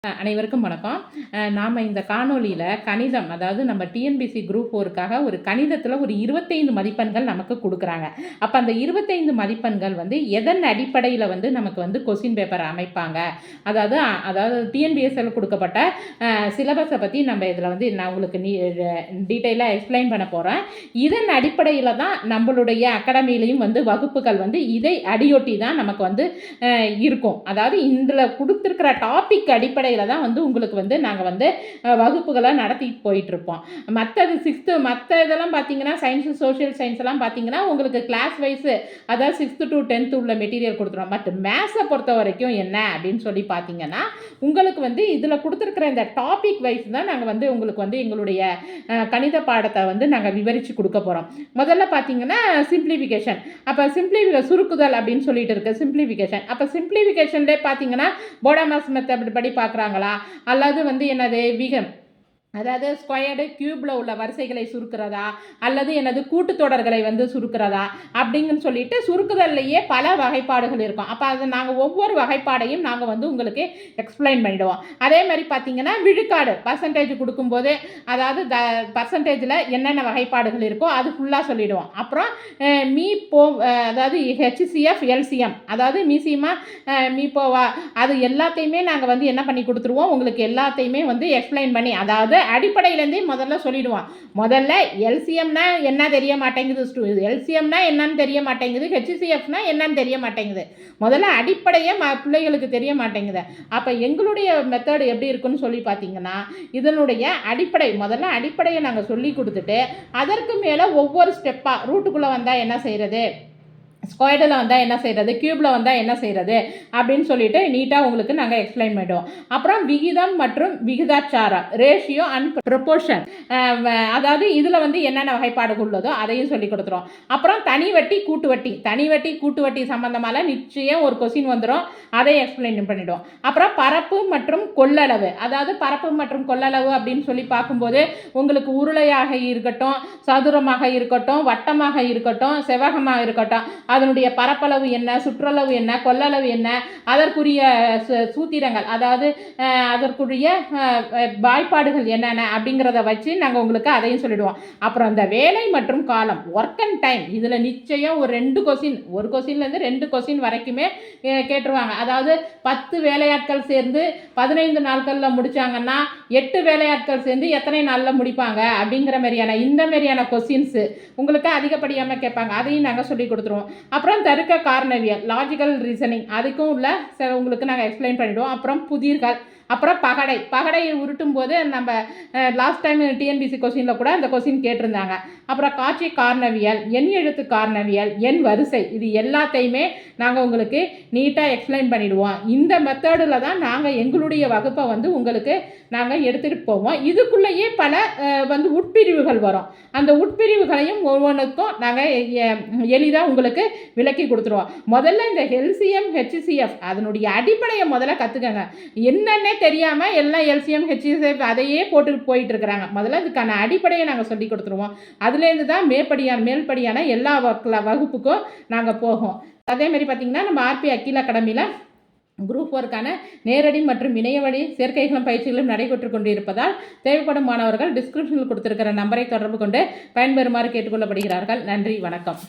அனைவருக்கும் வணக்கம். நாம இந்த காணொளியில கணிதம், அதாவது நம்ம டிஎன்பிஎஸ்சி குரூப் 4க்காக ஒரு கணிதத்தில ஒரு 25 மதிப்பெண்கள் நமக்கு குடுக்குறாங்க. அப்ப அந்த 25 மதிப்பெண்கள் வந்து எதன் அடிப்படையில வந்து நமக்கு வந்து கொஸ்டின் பேப்பர் அமைப்பாங்க. அதாவது டிஎன்பிஎஸ்சில குடுக்கப்பட்ட சிலபஸ பத்தி நம்ம இதில வந்து நான் உங்களுக்கு டீட்டெயிலா எக்ஸ்பிளைன் பண்ண போறேன். இதன் அடிப்படையில தான் நம்மளுடைய அகாடமியிலயும் வந்து வகுப்புகள் வந்து இதை அடியொட்டி தான் நமக்கு வந்து இருக்கும். அதாவது இதில குடுத்திருக்கிற டாபிக் அடிப்படையில தான் வந்து உங்களுக்கு வந்து நாங்கள் வந்து வகுப்புகளை நடத்தி போயிட்டுருப்போம். மற்ற இதெல்லாம் பார்த்தீங்கன்னா சயின்ஸு சோஷியல் சயின்ஸ் எல்லாம் பார்த்தீங்கன்னா உங்களுக்கு கிளாஸ் வைஸு, அதாவது 6th to 10th உள்ள மெட்டீரியல் கொடுத்துருவோம். பட் மேத்ஸை பொறுத்த வரைக்கும் என்ன அப்படின்னு சொல்லி பார்த்தீங்கன்னா உங்களுக்கு வந்து இதில் கொடுத்துருக்கிற இந்த டாபிக் வைஸ் தான் நாங்கள் வந்து உங்களுக்கு வந்து எங்களுடைய கணித பாடத்தை வந்து நாங்கள் விவரித்து கொடுக்க போகிறோம். முதல்ல பார்த்தீங்கன்னா சிம்பிளிஃபிகேஷன். அப்போ சுருக்குதல் அப்படின்னு சொல்லிட்டு இருக்கு சிம்பிளிஃபிகேஷன். அப்போ சிம்பிளிஃபிகேஷன்லேயே பார்த்தீங்கன்னா போடாமாஸ் மெத்தட் படி பார்க்குறாங்களா, அல்லது வந்து என்னது அதாவது ஸ்கொயர்டு கியூப்ல உள்ள வரிசைகளை சுருக்கிறதா, அல்லது எனது கூட்டுத்தொடர்களை வந்து சுருக்கிறதா அப்படிங்கன்னு சொல்லிட்டு சுருக்குதல்லையே பல வகைப்பாடுகள் இருக்கும். அப்போ அது நாங்கள் ஒவ்வொரு வகைப்பாடையும் நாங்கள் வந்து உங்களுக்கு எக்ஸ்பிளைன் பண்ணிவிடுவோம். அதே மாதிரி பார்த்தீங்கன்னா விழுக்காடு பர்சன்டேஜ் கொடுக்கும்போது, அதாவது பர்சன்டேஜில் என்னென்ன வகைப்பாடுகள் இருக்கோ அது ஃபுல்லாக சொல்லிவிடுவோம். அப்புறம் அதாவது ஹெச்சிசிஎஃப் எல்சிஎம், அதாவது மீசியமா மீப்போவா, அது எல்லாத்தையுமே நாங்கள் வந்து என்ன பண்ணி கொடுத்துருவோம் உங்களுக்கு எல்லாத்தையுமே வந்து எக்ஸ்பிளைன் பண்ணி, அதாவது அடிப்படையிலேருந்தே முதல்ல சொல்லிடுவோம். முதல்ல எல்சிஎம்னா என்ன தெரிய மாட்டேங்குது, எல்சிஎம்னா என்னன்னு தெரிய மாட்டேங்குது, ஹெச்சிசிஎஃப்னா என்னன்னு தெரிய மாட்டேங்குது. முதல்ல அடிப்படையே பிள்ளைகளுக்கு தெரிய மாட்டேங்குது. அப்போ எங்களுடைய மெத்தட் எப்படி இருக்குன்னு சொல்லி பார்த்தீங்கன்னா இதனுடைய முதல்ல அடிப்படையை நாங்கள் சொல்லி கொடுத்துட்டு அதற்கு மேலே ஒவ்வொரு ஸ்டெப்பாக ரூட்டுக்குள்ளே வந்தால் என்ன செய்கிறது, ஸ்கொயர்டில் வந்தால் என்ன செய்கிறது, கியூபில் வந்தால் என்ன செய்கிறது அப்படின்னு சொல்லிட்டு நீட்டாக உங்களுக்கு நாங்கள் எக்ஸ்பிளைன் பண்ணிவிடுவோம். அப்புறம் விகிதம் மற்றும் விகிதாச்சாரம், ரேஷியோ அண்ட் ப்ரொபோர்ஷன், அதாவது இதில் வந்து என்னென்ன வகைப்பாடுகள் உள்ளதோ அதையும் சொல்லி கொடுத்துருவோம். அப்புறம் தனி வட்டி கூட்டு வட்டி சம்மந்தமாக நிச்சயம் ஒரு கொஸ்டின் வந்துடும், அதை எக்ஸ்பிளைன் பண்ணிவிடுவோம். அப்புறம் பரப்பு மற்றும் கொள்ளளவு, அதாவது பரப்பு மற்றும் கொள்ளளவு அப்படின்னு சொல்லி பார்க்கும்போது உங்களுக்கு உருளையாக இருக்கட்டும், சதுரமாக இருக்கட்டும், வட்டமாக இருக்கட்டும், செவ்வகமாக இருக்கட்டும், அதனுடைய பரப்பளவு என்ன, சுற்றளவு என்ன, கொள்ளளவு என்ன, அதற்குரிய சூத்திரங்கள், அதாவது அதற்குரிய வாய்ப்பாடுகள் என்னென்ன அப்படிங்கிறத வச்சு நாங்கள் உங்களுக்கு அதையும் சொல்லிடுவோம். அப்புறம் இந்த வேலை மற்றும் காலம், ஒர்க் அண்ட் டைம், இதில் நிச்சயம் ஒரு 2 கொஸ்டின், ஒரு கொஸ்டின்லேருந்து 2 கொஸ்டின் வரைக்குமே கேட்டுருவாங்க. அதாவது 10 வேலையாட்கள் சேர்ந்து 15 நாட்களில் முடித்தாங்கன்னா 8 வேலையாட்கள் சேர்ந்து எத்தனை நாளில் முடிப்பாங்க அப்படிங்கிற மாதிரியான இந்த மாதிரியான கொஸ்டின்ஸு உங்களுக்கு அதிகப்படியாக கேட்பாங்க. அதையும் நாங்கள் சொல்லி கொடுத்துருவோம். அப்புறம் தருக்க காரணவியல், லாஜிக்கல் ரீசனிங், அதுக்கும் உள்ள உங்களுக்கு நாங்கள் எக்ஸ்பிளைன் பண்ணிவிடுவோம். அப்புறம் புதிர்கள், அப்புறம் பகடை உருட்டும் போது நம்ம லாஸ்ட் டைம் டிஎன்பிசி கொஸ்டினில் கூட அந்த கொஸ்டின் கேட்டிருந்தாங்க. அப்புறம் காட்சி காரணவியல், எண் எழுத்து காரணவியல், எண் வரிசை, இது எல்லாத்தையுமே நாங்கள் உங்களுக்கு நீட்டாக எக்ஸ்பிளைன் பண்ணிவிடுவோம். இந்த மெத்தடில் தான் நாங்கள் எங்களுடைய வகுப்பை வந்து உங்களுக்கு நாங்கள் எடுத்துகிட்டு போவோம். இதுக்குள்ளேயே பல வந்து உட்பிரிவுகள் வரும். அந்த உட்பிரிவுகளையும் ஒவ்வொன்றுக்கும் நாங்கள் எளிதாக உங்களுக்கு விளக்கி கொடுத்துருவோம். முதல்ல இந்த எல்சிஎம் ஹெச்சிசிஎஃப் அதனுடைய அடிப்படையை முதல்ல கற்றுக்கங்க. என்னென்ன தெரியாமல் எல்லாம் எல்சிஎம் ஹெச்சிசிஎஃப் அதையே போட்டுட்டு போயிட்டு இருக்கிறாங்க. முதல்ல இதுக்கான அடிப்படையை நாங்கள் சொல்லி கொடுத்துருவோம். அதுலேருந்து தான் மேல்படியான எல்லா வகுப்புக்கும் நாங்கள் போகும். அதேமாதிரி பார்த்திங்கன்னா நம்ம ஆர்பி அகில் அகாடமியில் குரூப் 4க்கான நேரடி மற்றும் இணையவழி சேர்க்கைகளும் பயிற்சிகளும் நடைபெற்று கொண்டிருப்பதால் தேவைப்படும் மாணவர்கள் டிஸ்கிரிப்ஷனில் கொடுத்திருக்கிற நம்பரை தொடர்பு கொண்டு பயன்பெறுமாறு கேட்டுக்கொள்ளப்படுகிறார்கள். நன்றி, வணக்கம்.